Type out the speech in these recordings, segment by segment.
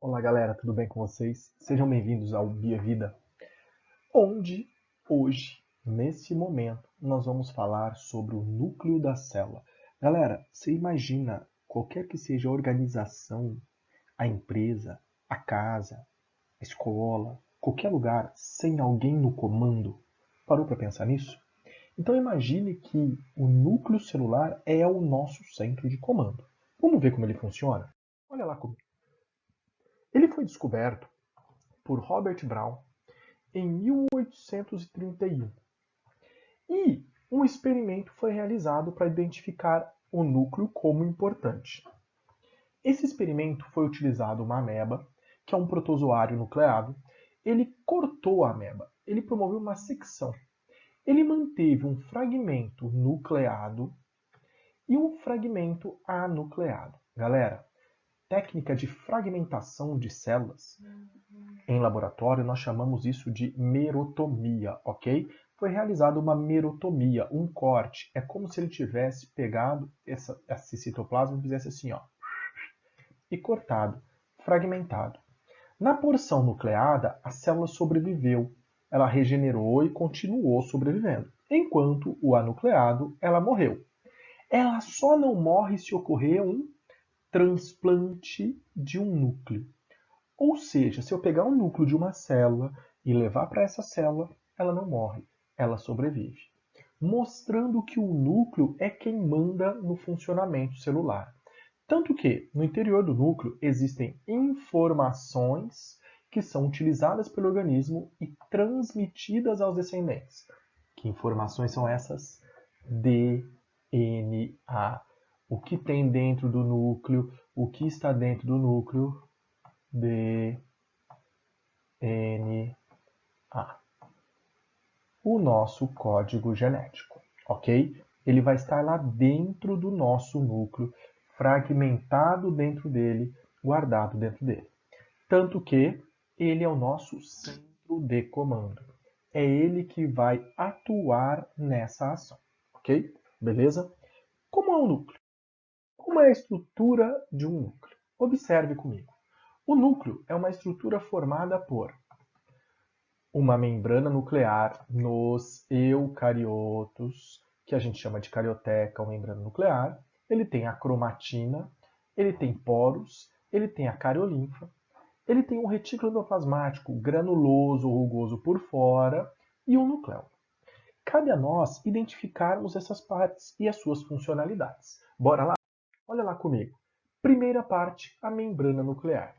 Olá galera, tudo bem com vocês? Sejam bem-vindos ao Bia Vida, onde hoje, nesse momento, nós vamos falar sobre o núcleo da célula. Galera, você imagina qualquer que seja a organização, a empresa, a casa, a escola, qualquer lugar sem alguém no comando? Parou para pensar nisso? Então imagine que o núcleo celular é o nosso centro de comando. Vamos ver como ele funciona? Olha lá comigo. Ele foi descoberto por Robert Brown em 1831 e um experimento foi realizado para identificar o núcleo como importante. Esse experimento foi utilizado uma ameba, que é um protozoário nucleado. Ele cortou a ameba, ele promoveu uma secção. Ele manteve um fragmento nucleado e um fragmento anucleado. Galera, técnica de fragmentação de células em laboratório, nós chamamos isso de merotomia, ok? Foi realizada uma merotomia, um corte. É como se ele tivesse pegado esse citoplasma e fizesse assim, ó, e cortado, fragmentado. Na porção nucleada, a célula sobreviveu. Ela regenerou e continuou sobrevivendo. Enquanto o anucleado, ela morreu. Ela só não morre se ocorrer um transplante de um núcleo. Ou seja, se eu pegar um núcleo de uma célula e levar para essa célula, ela não morre, ela sobrevive. Mostrando que o núcleo é quem manda no funcionamento celular. Tanto que, no interior do núcleo, existem informações que são utilizadas pelo organismo e transmitidas aos descendentes. Que informações são essas? DNA. O que tem dentro do núcleo, o que está dentro do núcleo, DNA. O nosso código genético, ok? Ele vai estar lá dentro do nosso núcleo, fragmentado dentro dele, guardado dentro dele. Tanto que ele é o nosso centro de comando. É ele que vai atuar nessa ação, ok? Beleza? Como é o núcleo? Como é a estrutura de um núcleo? Observe comigo. O núcleo é uma estrutura formada por uma membrana nuclear nos eucariotos, que a gente chama de carioteca ou membrana nuclear. Ele tem a cromatina, ele tem poros, ele tem a cariolinfa, ele tem um retículo endoplasmático granuloso ou rugoso por fora e um núcleo. Cabe a nós identificarmos essas partes e as suas funcionalidades. Bora lá? Olha lá comigo. Primeira parte, a membrana nuclear.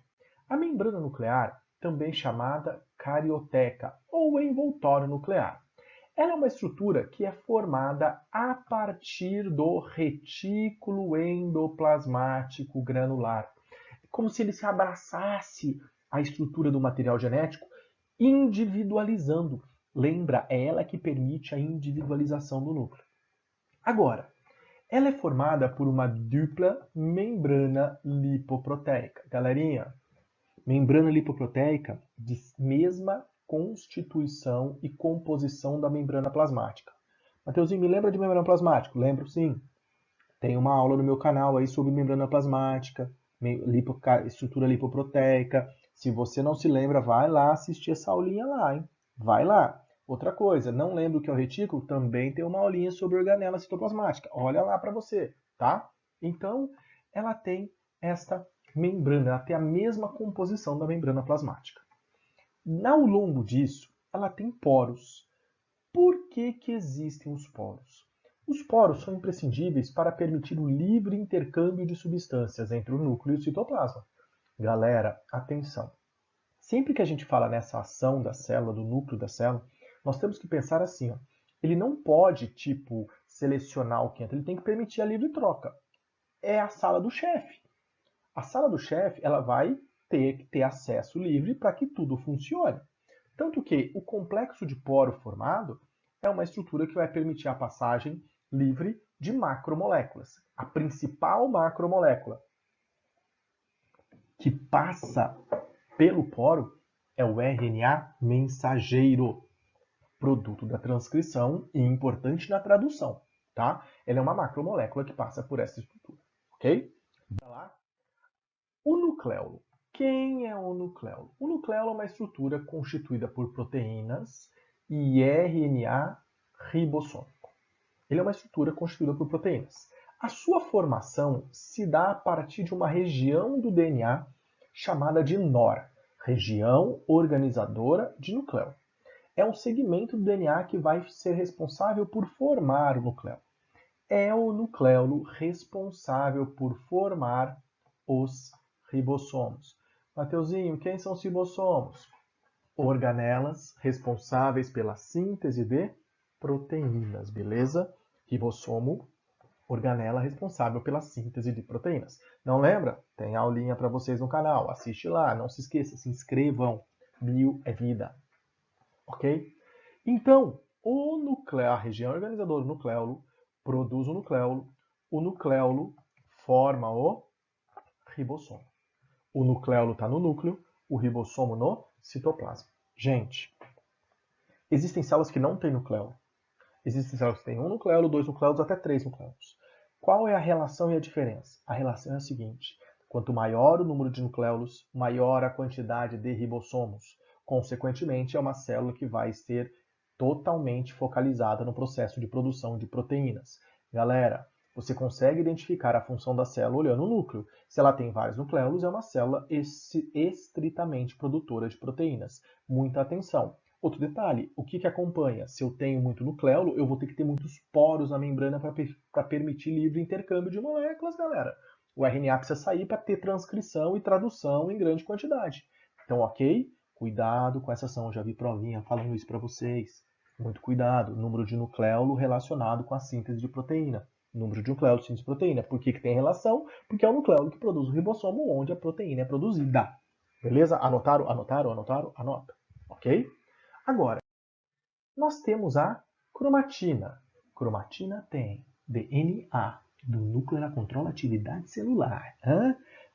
A membrana nuclear, também chamada carioteca ou envoltório nuclear. Ela é uma estrutura que é formada a partir do retículo endoplasmático granular. É como se ele se abraçasse à estrutura do material genético, individualizando. Lembra, é ela que permite a individualização do núcleo. Agora, ela é formada por uma dupla membrana lipoproteica. Galerinha, membrana lipoproteica de mesma constituição e composição da membrana plasmática. Mateuzinho, me lembra de membrana plasmática? Lembro sim. Tem uma aula no meu canal aí sobre membrana plasmática, estrutura lipoproteica. Se você não se lembra, vai lá assistir essa aulinha lá, hein? Vai lá. Outra coisa, não lembra o que é o retículo? Também tem uma aulinha sobre organela citoplasmática. Olha lá para você, tá? Então, ela tem esta membrana, ela tem a mesma composição da membrana plasmática. Ao longo disso, ela tem poros. Por que existem os poros? Os poros são imprescindíveis para permitir o livre intercâmbio de substâncias entre o núcleo e o citoplasma. Galera, atenção! Sempre que a gente fala nessa ação da célula, do núcleo da célula, nós temos que pensar assim, ó, ele não pode, tipo, selecionar o que entra, ele tem que permitir a livre troca. É a sala do chefe. A sala do chefe, ela vai ter que ter acesso livre para que tudo funcione. Tanto que o complexo de poro formado é uma estrutura que vai permitir a passagem livre de macromoléculas. A principal macromolécula que passa pelo poro é o RNA mensageiro, produto da transcrição e importante na tradução, tá? Ela é uma macromolécula que passa por essa estrutura, ok? Bora lá? O nucleolo. Quem é o nucleolo? O nucleolo é uma estrutura constituída por proteínas e RNA ribossômico. Ele é uma estrutura constituída por proteínas. A sua formação se dá a partir de uma região do DNA chamada de NOR, região organizadora de núcleo. É um segmento do DNA que vai ser responsável por formar o núcleo. É o nucleolo responsável por formar os ribossomos. Mateuzinho, quem são os ribossomos? Organelas responsáveis pela síntese de proteínas, beleza? Ribossomo, organela responsável pela síntese de proteínas. Não lembra? Tem aulinha para vocês no canal. Assiste lá, não se esqueça, se inscrevam. 1000 é vida. Ok? Então, a região organizadora do nucleolo produz o nucleolo forma o ribossomo. O nucleolo está no núcleo, o ribossomo no citoplasma. Gente, existem células que não têm nucleolo. Existem células que têm um nucleolo, 2 nucleolos, até 3 nucleolos. Qual é a relação e a diferença? A relação é a seguinte: quanto maior o número de nucleolos, maior a quantidade de ribossomos. Consequentemente, é uma célula que vai ser totalmente focalizada no processo de produção de proteínas. Galera, você consegue identificar a função da célula olhando o núcleo. Se ela tem vários nucleolos, é uma célula estritamente produtora de proteínas. Muita atenção. Outro detalhe, o que acompanha? Se eu tenho muito nucleolo, eu vou ter que ter muitos poros na membrana para permitir livre intercâmbio de moléculas, galera. O RNA precisa sair para ter transcrição e tradução em grande quantidade. Então, ok? Cuidado com essa ação. Eu já vi provinha falando isso para vocês. Muito cuidado. Número de nucleolo relacionado com a síntese de proteína. Número de nucleolo, síntese de proteína. Por que tem relação? Porque é o nucleolo que produz o ribossomo onde a proteína é produzida. Beleza? Anotaram? Anota. Ok? Agora, nós temos a cromatina. Cromatina tem DNA. Do núcleo ela controla a atividade celular.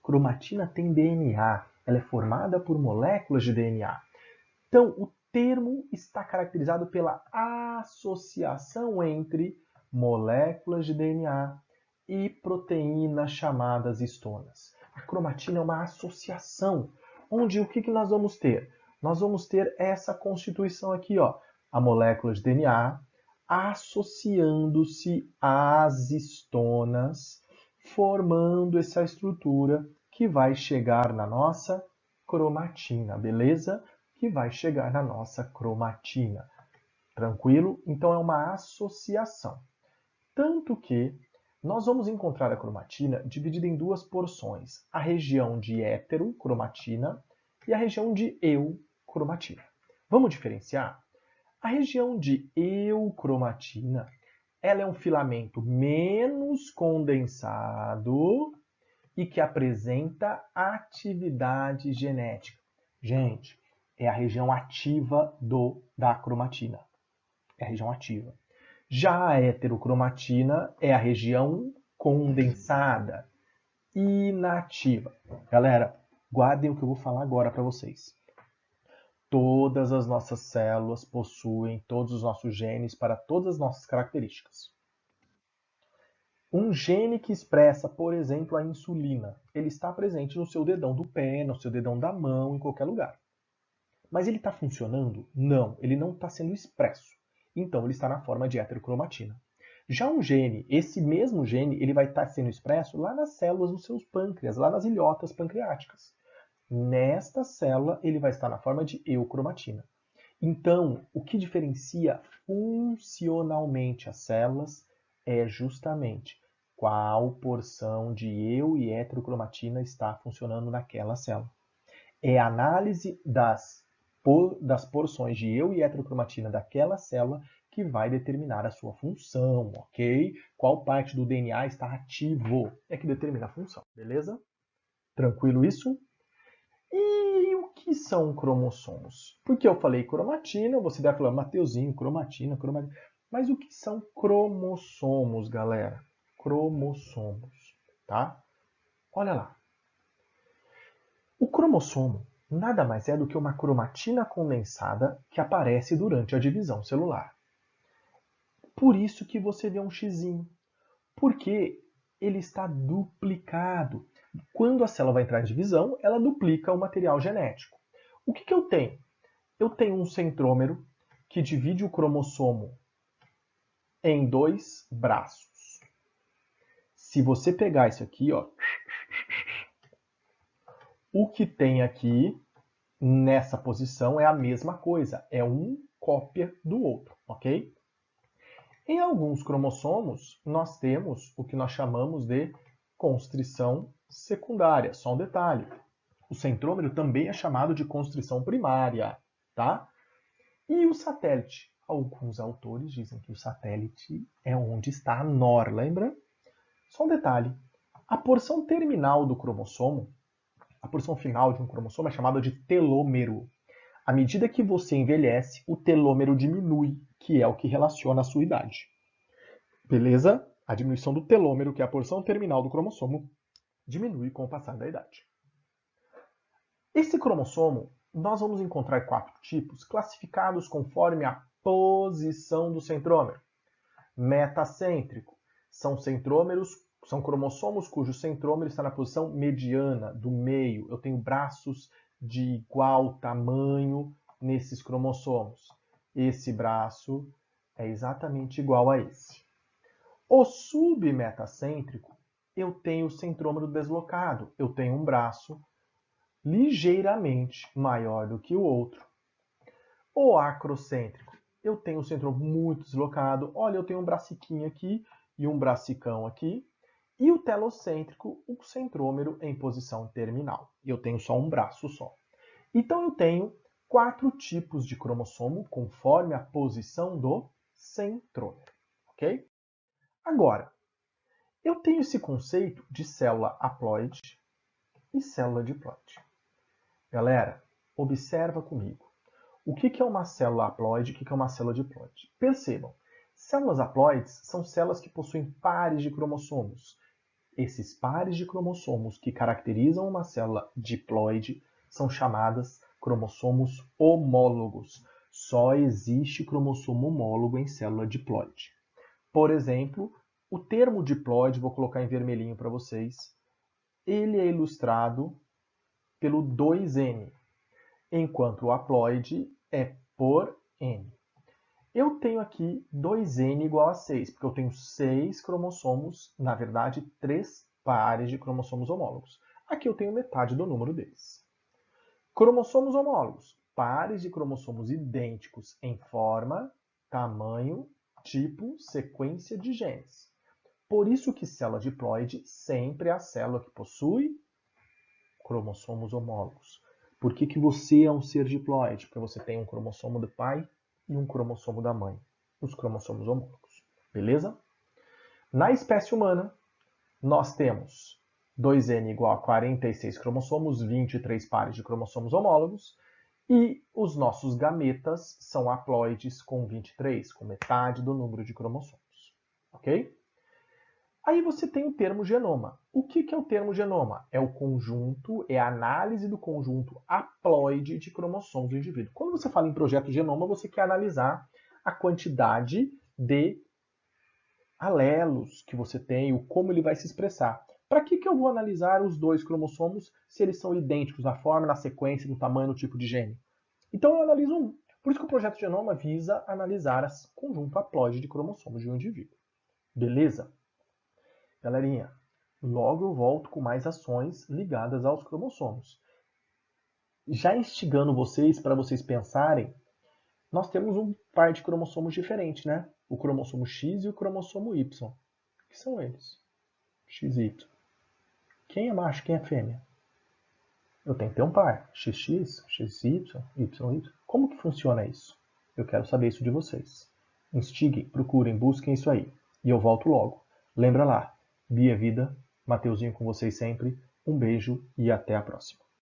Cromatina tem DNA. Ela é formada por moléculas de DNA. Então, o termo está caracterizado pela associação entre moléculas de DNA e proteínas chamadas histonas. A cromatina é uma associação, onde o que nós vamos ter? Nós vamos ter essa constituição aqui, ó, a molécula de DNA associando-se às histonas, formando essa estrutura que vai chegar na nossa cromatina, beleza? Que vai chegar na nossa cromatina. Tranquilo? Então é uma associação. Tanto que nós vamos encontrar a cromatina dividida em duas porções, a região de heterocromatina e a região de eucromatina. Vamos diferenciar? A região de eucromatina, ela é um filamento menos condensado e que apresenta atividade genética. Gente, é a região ativa da cromatina. É a região ativa. Já a heterocromatina é a região condensada, inativa. Galera, guardem o que eu vou falar agora para vocês. Todas as nossas células possuem todos os nossos genes para todas as nossas características. Um gene que expressa, por exemplo, a insulina, ele está presente no seu dedão do pé, no seu dedão da mão, em qualquer lugar. Mas ele está funcionando? Não, ele não está sendo expresso. Então, ele está na forma de heterocromatina. Já um gene, esse mesmo gene, ele vai estar sendo expresso lá nas células dos seus pâncreas, lá nas ilhotas pancreáticas. Nesta célula, ele vai estar na forma de eucromatina. Então, o que diferencia funcionalmente as células é justamente qual porção de eu e heterocromatina está funcionando naquela célula. É a análise das porções de eu e heterocromatina daquela célula que vai determinar a sua função, ok? Qual parte do DNA está ativo é que determina a função, beleza? Tranquilo isso? E o que são cromossomos? Porque eu falei cromatina, você deve falar, Mateuzinho, cromatina. Mas o que são cromossomos, galera? Cromossomos, tá? Olha lá. O cromossomo nada mais é do que uma cromatina condensada que aparece durante a divisão celular. Por isso que você vê um xizinho, porque ele está duplicado. Quando a célula vai entrar em divisão, ela duplica o material genético. O que eu tenho? Eu tenho um centrômero que divide o cromossomo em 2 braços. Se você pegar isso aqui, ó, o que tem aqui nessa posição é a mesma coisa, é um cópia do outro, ok? Em alguns cromossomos, nós temos o que nós chamamos de constrição secundária. Só um detalhe, o centrômero também é chamado de constrição primária, tá? E o satélite? Alguns autores dizem que o satélite é onde está a NOR, lembra? Só um detalhe, a porção terminal do cromossomo, a porção final de um cromossomo é chamada de telômero. À medida que você envelhece, o telômero diminui, que é o que relaciona a sua idade. Beleza? A diminuição do telômero, que é a porção terminal do cromossomo, diminui com o passar da idade. Esse cromossomo, nós vamos encontrar 4 tipos, classificados conforme a posição do centrômero. Metacêntrico, são cromossomos cujo centrômero está na posição mediana, do meio. Eu tenho braços de igual tamanho nesses cromossomos. Esse braço é exatamente igual a esse. O submetacêntrico, eu tenho o centrômero deslocado. Eu tenho um braço ligeiramente maior do que o outro. O acrocêntrico, eu tenho o centrômero muito deslocado. Olha, eu tenho um braciquinho aqui e um bracicão aqui. E o telocêntrico, o centrômero em posição terminal. Eu tenho só um braço só. Então eu tenho 4 tipos de cromossomo conforme a posição do centrômero, ok? Agora, eu tenho esse conceito de célula haploide e célula diploide. Galera, observa comigo. O que é uma célula haploide e o que é uma célula diploide? Percebam, células haploides são células que possuem pares de cromossomos. Esses pares de cromossomos que caracterizam uma célula diploide são chamadas cromossomos homólogos. Só existe cromossomo homólogo em célula diploide. Por exemplo, o termo diploide, vou colocar em vermelhinho para vocês, ele é ilustrado pelo 2N, enquanto o haploide é por N. Eu tenho aqui 2N igual a 6, porque eu tenho 6 cromossomos, na verdade, 3 pares de cromossomos homólogos. Aqui eu tenho metade do número deles. Cromossomos homólogos, pares de cromossomos idênticos em forma, tamanho, tipo, sequência de genes. Por isso que célula diploide sempre é a célula que possui cromossomos homólogos. Por que você é um ser diploide? Porque você tem um cromossomo do pai e um cromossomo da mãe, os cromossomos homólogos. Beleza? Na espécie humana, nós temos 2N igual a 46 cromossomos, 23 pares de cromossomos homólogos, e os nossos gametas são haploides com 23, com metade do número de cromossomos. Ok? Aí você tem o termo genoma. O que é o termo genoma? É o conjunto, é a análise do conjunto haploide de cromossomos do indivíduo. Quando você fala em projeto genoma, você quer analisar a quantidade de alelos que você tem, o como ele vai se expressar. Para que eu vou analisar os 2 cromossomos se eles são idênticos na forma, na sequência, no tamanho, no tipo de gene? Então eu analiso um. Por isso que o projeto genoma visa analisar o conjunto haploide de cromossomos de um indivíduo. Beleza? Galerinha, logo eu volto com mais ações ligadas aos cromossomos. Já instigando vocês para vocês pensarem, nós temos um par de cromossomos diferentes, né? O cromossomo X e o cromossomo Y. O que são eles? X e Y. Quem é macho, quem é fêmea? Eu tenho que ter um par. XX, XY, YY. Como que funciona isso? Eu quero saber isso de vocês. Instiguem, procurem, busquem isso aí. E eu volto logo. Lembra lá. Bia Vida, Mateuzinho com vocês sempre. Um beijo e até a próxima.